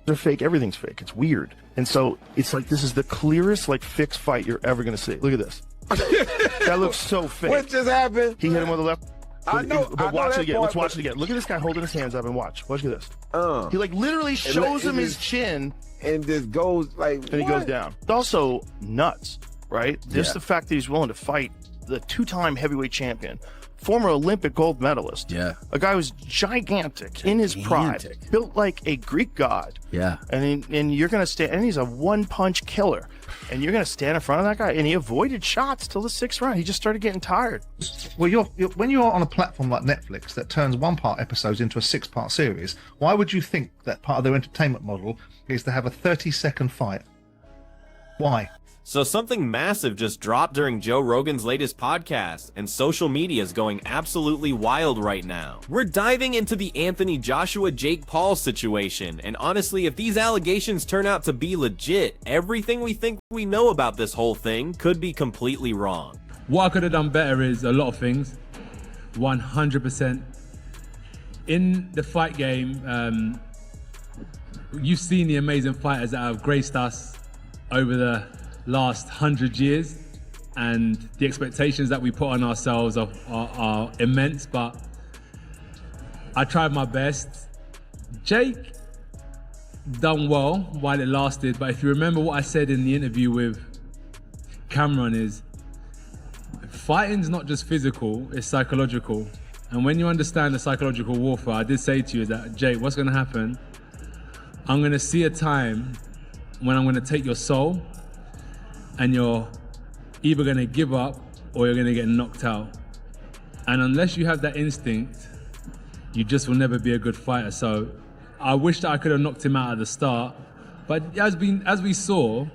They're fake. Everything's fake. It's weird. And so it's like, this is the clearest, like, fixed fight you're ever going to see. Look at this. That looks so fake. What just happened? He hit him with the left. I know. But watch it again. Let's watch it. it again. Look at this guy holding his hands up and watch. Watch this. He, like, literally shows him his chin. And just goes, like, and he goes down. It's also nuts, right? Just the fact that he's willing to fight the two-time heavyweight champion, former Olympic gold medalist. Yeah. A guy who's gigantic in his prime, built like a Greek god. Yeah. And you're going to stand, and he's a one-punch killer. And you're going to stand in front of that guy, and he avoided shots till the 6th round. He just started getting tired. Well, when you're on a platform like Netflix that turns one-part episodes into a 6-part series, why would you think that part of their entertainment model is to have a 30-second fight? Why? So something massive just dropped during Joe Rogan's latest podcast, and social media is going absolutely wild right now. We're diving into the Anthony Joshua Jake Paul situation, and honestly, if these allegations turn out to be legit, everything we think we know about this whole thing could be completely wrong. What I could have done better is a lot of things, 100%. In the fight game, you've seen the amazing fighters that have graced us over the last 100 years, and the expectations that we put on ourselves are immense, but I tried my best. Jake done well while it lasted, but if you remember what I said in the interview with Cameron, is fighting's not just physical, it's psychological. And when you understand the psychological warfare, I did say to you that, Jake, what's gonna happen? I'm gonna see a time when I'm gonna take your soul, and you're either gonna give up or you're gonna get knocked out. And unless you have that instinct, you just will never be a good fighter. So I wish that I could have knocked him out at the start, but as we saw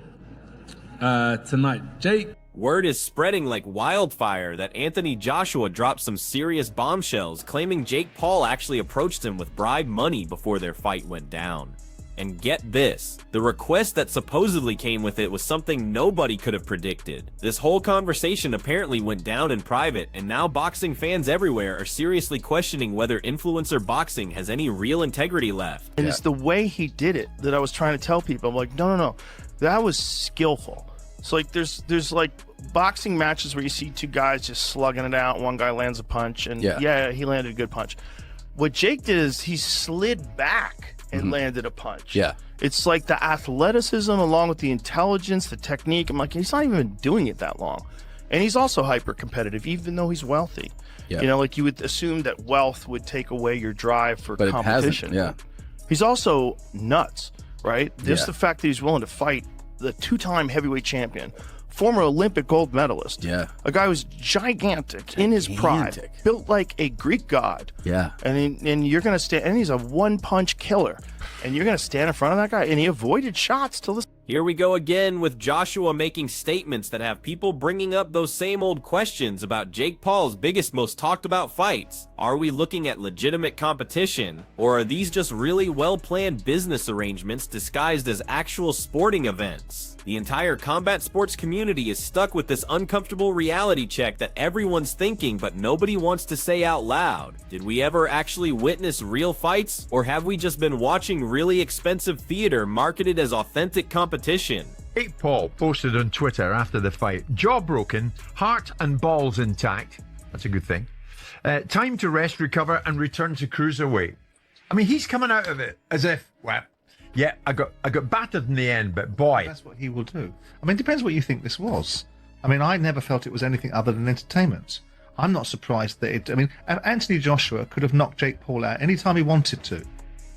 tonight, Jake. Word is spreading like wildfire that Anthony Joshua dropped some serious bombshells, claiming Jake Paul actually approached him with bribe money before their fight went down. And get this, the request that supposedly came with it was something nobody could have predicted. This whole conversation apparently went down in private, and now boxing fans everywhere are seriously questioning whether influencer boxing has any real integrity left. And it's the way he did it that I was trying to tell people. I'm like, no, that was skillful. So like there's like boxing matches where you see two guys just slugging it out, one guy lands a punch, and yeah, he landed a good punch. What Jake did is he slid back and landed a punch. Yeah. It's like the athleticism along with the intelligence, the technique. I'm like, he's not even doing it that long. And he's also hyper competitive, even though he's wealthy. Yeah. You know, like you would assume that wealth would take away your drive for competition. Yeah. He's also nuts, right? Just the fact that he's willing to fight the two-time heavyweight champion, former Olympic gold medalist. Yeah. A guy who's gigantic in his prime, built like a Greek god. Yeah. And you're going to stand, and he's a one-punch killer. And you're going to stand in front of that guy, and he avoided shots till this. Here we go again with Joshua making statements that have people bringing up those same old questions about Jake Paul's biggest, most talked about fights. Are we looking at legitimate competition, or are these just really well-planned business arrangements disguised as actual sporting events? The entire combat sports community is stuck with this uncomfortable reality check that everyone's thinking but nobody wants to say out loud. Did we ever actually witness real fights, or have we just been watching really expensive theater marketed as authentic competition? Jake Paul posted on Twitter after the fight, jaw broken, heart and balls intact. That's a good thing. Time to rest, recover, and return to cruiserweight. I mean, he's coming out of it as if, well, yeah, I got battered in the end, but boy. That's what he will do. I mean, it depends what you think this was. I mean, I never felt it was anything other than entertainment. I'm not surprised that it, I mean, Anthony Joshua could have knocked Jake Paul out anytime he wanted to.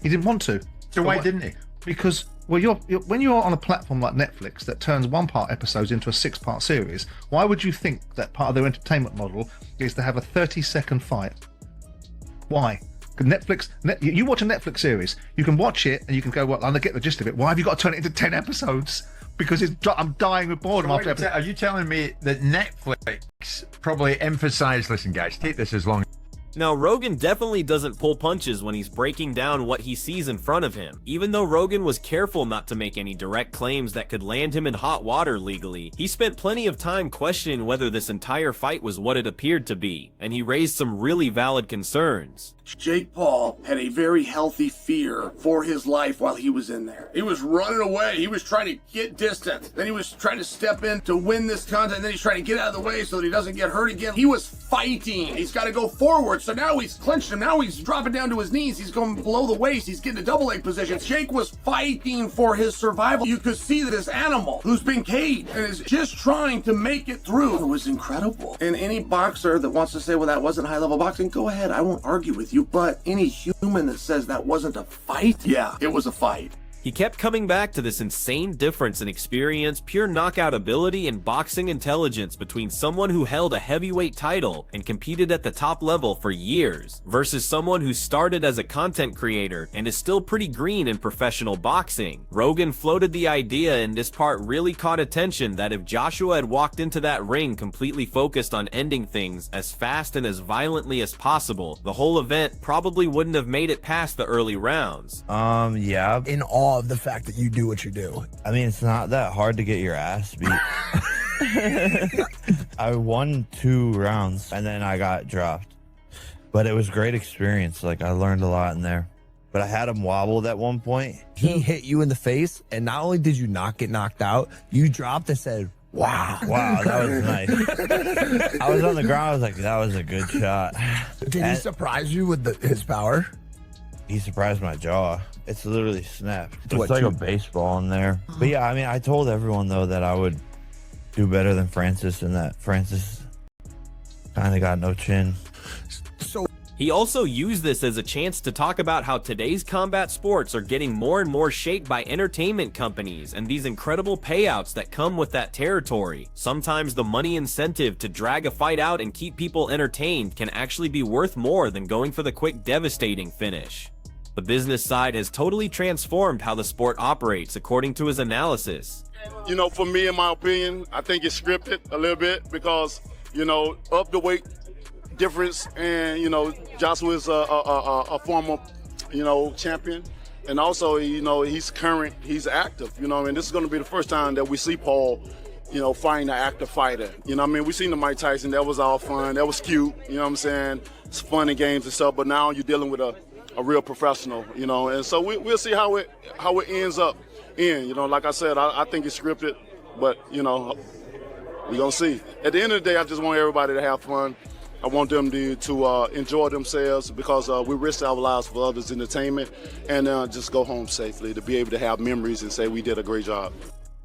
He didn't want to. So why didn't he? Because, well, when you're on a platform like Netflix that turns one-part episodes into a 6-part series, why would you think that part of their entertainment model is to have a 30-second fight? Why? You watch a Netflix series, you can watch it and you can go, well, I get the gist of it. Why have you got to turn it into 10 episodes? Because I'm dying with boredom after episode. Are you telling me that Netflix probably emphasized, listen guys, take this as long. Now, Rogan definitely doesn't pull punches when he's breaking down what he sees in front of him. Even though Rogan was careful not to make any direct claims that could land him in hot water legally, he spent plenty of time questioning whether this entire fight was what it appeared to be, and he raised some really valid concerns. Jake Paul had a very healthy fear for his life while he was in there. He was running away. He was trying to get distance. Then he was trying to step in to win this contest. And then he's trying to get out of the way so that he doesn't get hurt again. He was fighting. He's got to go forward. So now he's clinched him. Now he's dropping down to his knees. He's going below the waist. He's getting a double leg position. Jake was fighting for his survival. You could see that this animal who's been caged and is just trying to make it through. It was incredible. And any boxer that wants to say, well, that wasn't high-level boxing, go ahead. I won't argue with you. But any human that says that wasn't a fight, yeah, it was a fight. He kept coming back to this insane difference in experience, pure knockout ability, and boxing intelligence between someone who held a heavyweight title and competed at the top level for years versus someone who started as a content creator and is still pretty green in professional boxing. Rogan floated the idea, and this part really caught attention, that if Joshua had walked into that ring completely focused on ending things as fast and as violently as possible, the whole event probably wouldn't have made it past the early rounds. Yeah. In awe of the fact that you do what you do. I mean, it's not that hard to get your ass beat. I won 2 rounds and then I got dropped. But it was a great experience. Like, I learned a lot in there. But I had him wobbled at one point. He hit you in the face, and not only did you not get knocked out, you dropped and said, wow. Wow, that was nice. I was on the ground. I was like, that was a good shot. Did he surprise you with his power? He surprised my jaw. It's literally snapped. It's What, like you- a baseball in there. But yeah, I mean, I told everyone, though, that I would do better than Francis, and that Francis kind of got no chin. So He also used this as a chance to talk about how today's combat sports are getting more and more shaped by entertainment companies and these incredible payouts that come with that territory. Sometimes the money incentive to drag a fight out and keep people entertained can actually be worth more than going for the quick, devastating finish. The business side has totally transformed how the sport operates, according to his analysis. You know, for me, in my opinion, I think it's scripted a little bit because, you know, up the weight difference, and, you know, Joshua is a former, you know, champion. And also, you know, he's current, he's active, you know, and this is going to be the first time that we see Paul, you know, fighting an active fighter. You know what I mean? We seen the Mike Tyson, that was all fun, that was cute, you know what I'm saying? It's fun and games and stuff, but now you're dealing with a real professional, you know, and so we'll see how it ends up you know, like I said, I think it's scripted, but, you know, we're gonna see. At the end of the day, I just want everybody to have fun. I want them to enjoy themselves, because we risk our lives for others' entertainment, and just go home safely, to be able to have memories and say we did a great job.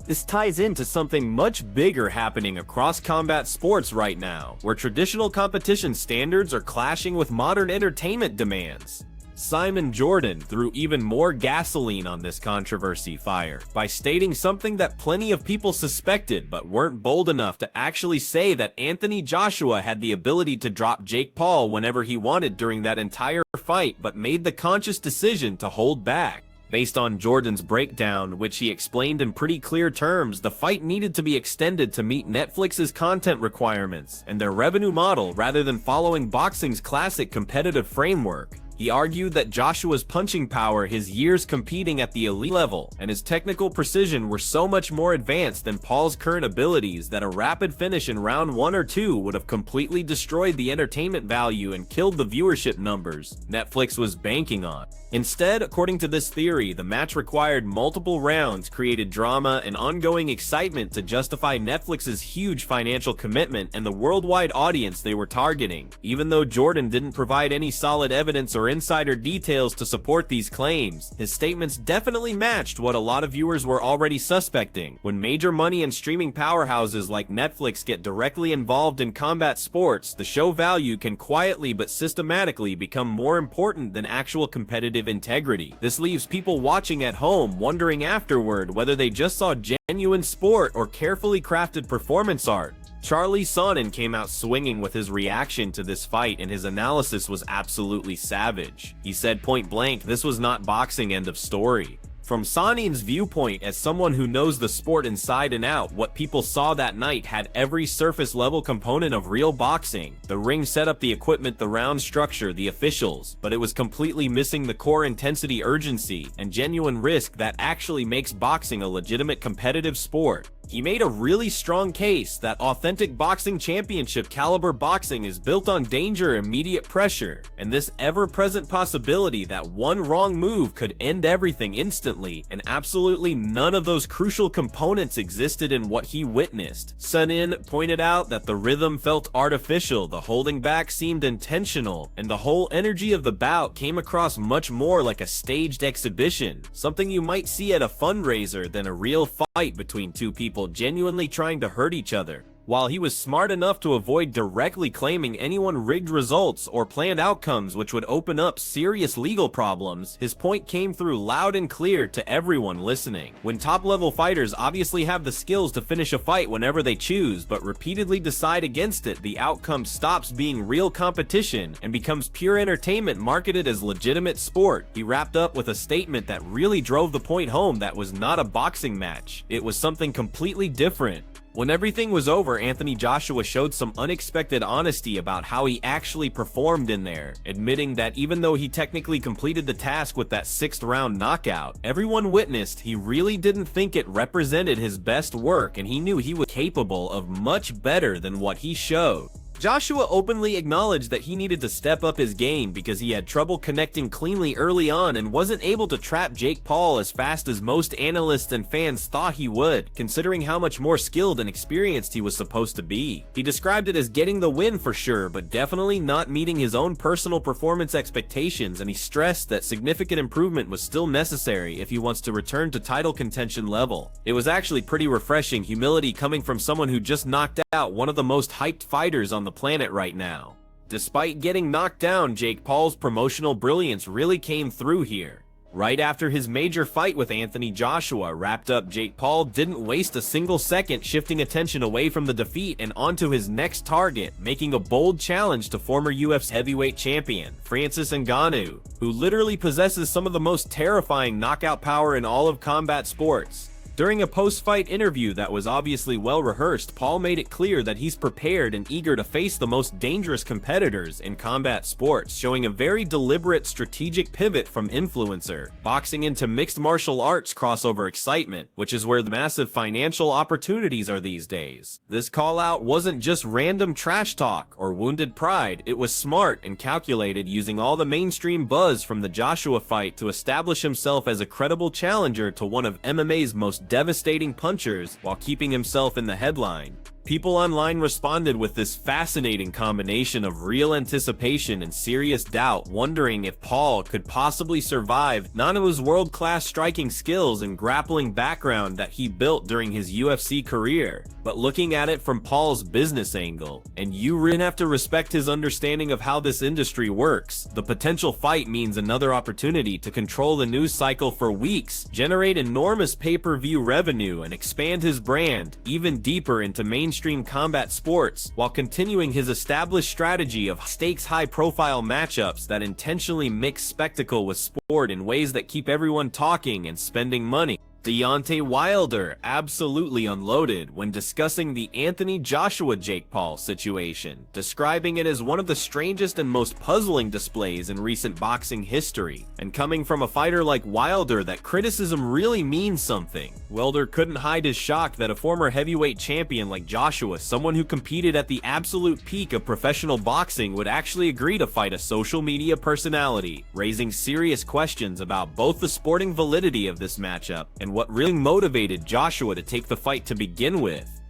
This ties into something much bigger happening across combat sports right now, where traditional competition standards are clashing with modern entertainment demands. Simon Jordan threw even more gasoline on this controversy fire by stating something that plenty of people suspected but weren't bold enough to actually say, that Anthony Joshua had the ability to drop Jake Paul whenever he wanted during that entire fight, but made the conscious decision to hold back. Based on Jordan's breakdown, which he explained in pretty clear terms, the fight needed to be extended to meet Netflix's content requirements and their revenue model rather than following boxing's classic competitive framework. He argued that Joshua's punching power, his years competing at the elite level, and his technical precision were so much more advanced than Paul's current abilities that a rapid finish in round 1 or 2 would have completely destroyed the entertainment value and killed the viewership numbers Netflix was banking on. Instead, according to this theory, the match required multiple rounds, created drama and ongoing excitement to justify Netflix's huge financial commitment and the worldwide audience they were targeting. Even though Jordan didn't provide any solid evidence or insider details to support these claims, his statements definitely matched what a lot of viewers were already suspecting. When major money and streaming powerhouses like Netflix get directly involved in combat sports, the show value can quietly but systematically become more important than actual competitive integrity. This leaves people watching at home wondering afterward whether they just saw genuine sport or carefully crafted performance art. Charlie Sonnen came out swinging with his reaction to this fight, and his analysis was absolutely savage. He said point blank, this was not boxing, end of story. From Sonnen's viewpoint, as someone who knows the sport inside and out, what people saw that night had every surface level component of real boxing. The ring set up, the equipment, the round structure, the officials, but it was completely missing the core intensity, urgency, and genuine risk that actually makes boxing a legitimate competitive sport. He made a really strong case that authentic boxing championship caliber boxing is built on danger, immediate pressure, and this ever-present possibility that one wrong move could end everything instantly, and absolutely none of those crucial components existed in what he witnessed. Sun In pointed out that the rhythm felt artificial, the holding back seemed intentional, and the whole energy of the bout came across much more like a staged exhibition, something you might see at a fundraiser than a real fight between two people genuinely trying to hurt each other. While he was smart enough to avoid directly claiming anyone rigged results or planned outcomes which would open up serious legal problems, his point came through loud and clear to everyone listening. When top-level fighters obviously have the skills to finish a fight whenever they choose, but repeatedly decide against it, the outcome stops being real competition and becomes pure entertainment marketed as legitimate sport. He wrapped up with a statement that really drove the point home that was not a boxing match. It was something completely different. When everything was over, Anthony Joshua showed some unexpected honesty about how he actually performed in there, admitting that even though he technically completed the task with that 6th round knockout, everyone witnessed he really didn't think it represented his best work, and he knew he was capable of much better than what he showed. Joshua openly acknowledged that he needed to step up his game because he had trouble connecting cleanly early on and wasn't able to trap Jake Paul as fast as most analysts and fans thought he would, considering how much more skilled and experienced he was supposed to be. He described it as getting the win for sure, but definitely not meeting his own personal performance expectations, and he stressed that significant improvement was still necessary if he wants to return to title contention level. It was actually pretty refreshing humility coming from someone who just knocked out one of the most hyped fighters on the planet right now. Despite getting knocked down, Jake Paul's promotional brilliance really came through here. Right after his major fight with Anthony Joshua wrapped up, Jake Paul didn't waste a single second shifting attention away from the defeat and onto his next target, making a bold challenge to former UFC heavyweight champion Francis Ngannou, who literally possesses some of the most terrifying knockout power in all of combat sports. During a post-fight interview that was obviously well rehearsed, Paul made it clear that he's prepared and eager to face the most dangerous competitors in combat sports, showing a very deliberate strategic pivot from influencer boxing into mixed martial arts crossover excitement, which is where the massive financial opportunities are these days. This call-out wasn't just random trash talk or wounded pride, it was smart and calculated, using all the mainstream buzz from the Joshua fight to establish himself as a credible challenger to one of MMA's most devastating punchers while keeping himself in the headline. People online responded with this fascinating combination of real anticipation and serious doubt, wondering if Paul could possibly survive Ngannou's world-class striking skills and grappling background that he built during his UFC career. But looking at it from Paul's business angle, and you really have to respect his understanding of how this industry works, the potential fight means another opportunity to control the news cycle for weeks, generate enormous pay-per-view revenue, and expand his brand even deeper into mainstream combat sports, while continuing his established strategy of stakes high-profile matchups that intentionally mix spectacle with sport in ways that keep everyone talking and spending money. Deontay Wilder absolutely unloaded when discussing the Anthony Joshua-Jake Paul situation, describing it as one of the strangest and most puzzling displays in recent boxing history. And coming from a fighter like Wilder, that criticism really means something. Wilder couldn't hide his shock that a former heavyweight champion like Joshua, someone who competed at the absolute peak of professional boxing, would actually agree to fight a social media personality, raising serious questions about both the sporting validity of this matchup and what really motivated Joshua to take the fight to begin with.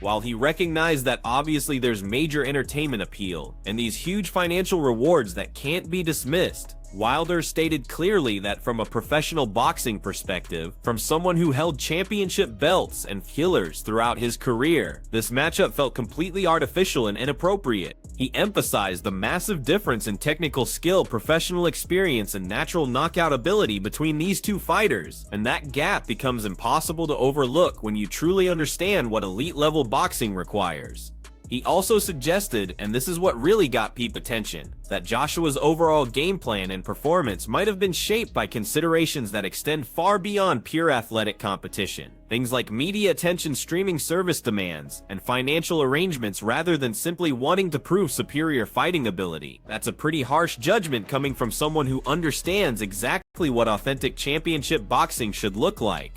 While he recognized that obviously there's major entertainment appeal and these huge financial rewards that can't be dismissed, Wilder stated clearly that from a professional boxing perspective, from someone who held championship belts and killers throughout his career, this matchup felt completely artificial and inappropriate. He emphasized the massive difference in technical skill, professional experience, and natural knockout ability between these two fighters, and that gap becomes impossible to overlook when you truly understand what elite-level boxing requires. He also suggested, and this is what really got people's attention, that Joshua's overall game plan and performance might have been shaped by considerations that extend far beyond pure athletic competition. Things like media attention, streaming service demands, and financial arrangements rather than simply wanting to prove superior fighting ability. That's a pretty harsh judgment coming from someone who understands exactly what authentic championship boxing should look like.